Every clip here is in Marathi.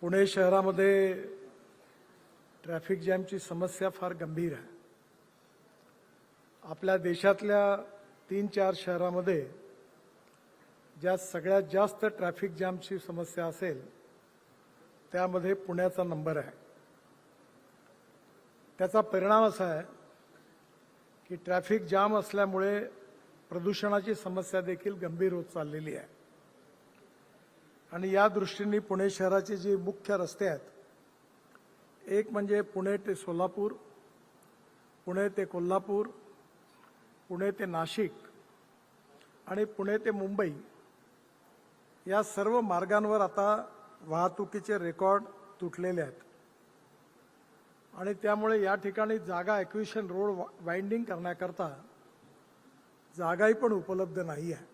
पुणे शहरामध्ये ट्रॅफिक जॅमची समस्या फार गंभीर आहे। आपल्या देशातल्या 3-4 शहरांमध्ये ज्या सगळ्यात जास्त ट्रॅफिक जॅमची समस्या असेल त्यामध्ये पुण्याचा नंबर आहे। त्याचा परिणाम असा आहे की ट्रॅफिक जाम असल्यामुळे प्रदूषणाची समस्या देखील गंभीर होत चाललेली आहे। आणि या दृष्टीने पुणे शहराचे जे मुख्य रस्ते आहेत, एक म्हणजे पुणे ते सोलापूर, पुणे ते कोल्हापूर, पुणे ते नाशिक आणि पुणे ते मुंबई, या सर्व मार्गांवर आता वाहतुकीचे रेकॉर्ड तुटलेले आहेत आणि त्यामुळे या ठिकाणी जागा ॲक्विशन रोड वाइंडिंग करण्याकरता जागाही पण उपलब्ध नाही आहे।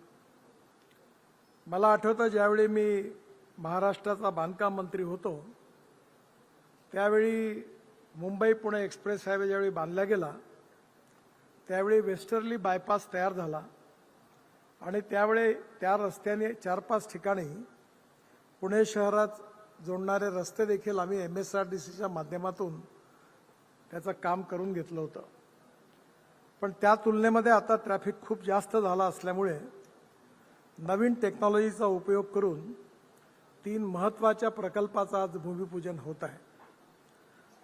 मला आठवतं ज्यावेळी मी महाराष्ट्राचा बांधकाम मंत्री होतो त्यावेळी मुंबई पुणे एक्सप्रेस हायवे ज्यावेळी बांधला गेला त्यावेळी वेस्टर्ली बायपास तयार झाला आणि त्यावेळी त्या रस्त्याने 4-5 ठिकाणी पुणे शहरात जोडणारे रस्ते देखील आम्ही MSRDCच्या माध्यमातून त्याचं काम करून घेतलं होतं। पण त्या तुलनेमध्ये आता ट्रॅफिक खूप जास्त झाला असल्यामुळे नवीन टेक्नॉलॉजीचा उपयोग करून 3 महत्त्वाच्या प्रकल्पाचं आज भूमिपूजन होत आहे।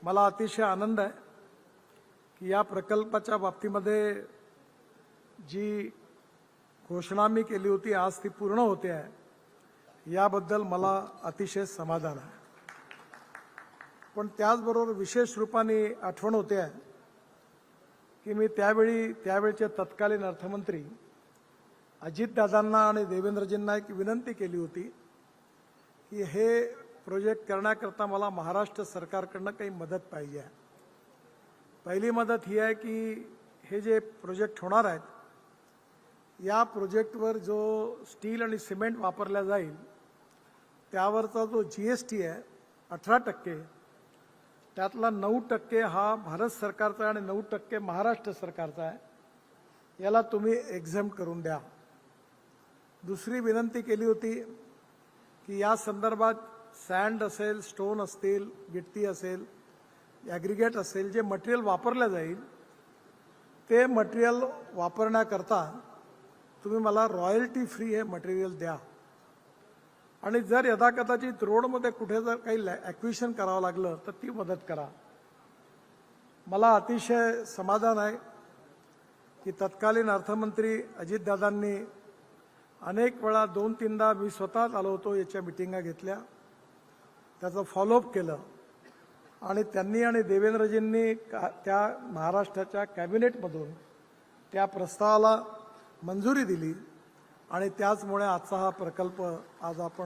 मला अतिशय आनंद आहे की या प्रकल्पाच्या बाबतीमध्ये जी घोषणा मी केली होती आज ती पूर्ण होते आहे, याबद्दल मला अतिशय समाधान आहे। पण त्याचबरोबर विशेष रूपाने आठवण होते आहे की मी त्यावेळचे तत्कालीन अर्थमंत्री अजितदादांना आणि देवेंद्रजींना एक विनंती केली होती की हे प्रोजेक्ट करण्याकरता मला महाराष्ट्र सरकारकडनं काही मदत पाहिजे आहे। पहिली मदत ही आहे की हे जे प्रोजेक्ट होणार आहेत या प्रोजेक्टवर जो स्टील आणि सिमेंट वापरला जाईल त्यावरचा जो GST आहे 18%, त्यातला 9% हा भारत सरकारचा आणि 9% महाराष्ट्र सरकारचा आहे। याला तुम्ही एक्झेम्प्ट करून द्या। दुसरी विनंती केली होती की या संदर्भात सँड असेल, स्टोन असतील, गिट्टी असेल, ॲग्रिगेट असेल, जे मटेरियल वापरलं जाईल ते मटेरियल वापरण्याकरता तुम्ही मला रॉयल्टी फ्री हे मटेरियल द्या आणि जर यदाकदाचित रोडमध्ये कुठे जर काही ॲक्विशन करावं लागलं तर ती मदत करा। मला अतिशय समाधान आहे की तत्कालीन अर्थमंत्री अजितदादांनी अनेक वेळा 2-3दा मी स्वतःच आलो होतो, याच्या मिटिंगा घेतल्या, त्याचं फॉलोअप केलं आणि त्यांनी आणि देवेंद्रजींनी त्या महाराष्ट्राच्या कॅबिनेटमधून त्या प्रस्तावाला मंजुरी दिली आणि त्याचमुळे आजचा हा प्रकल्प आज आपण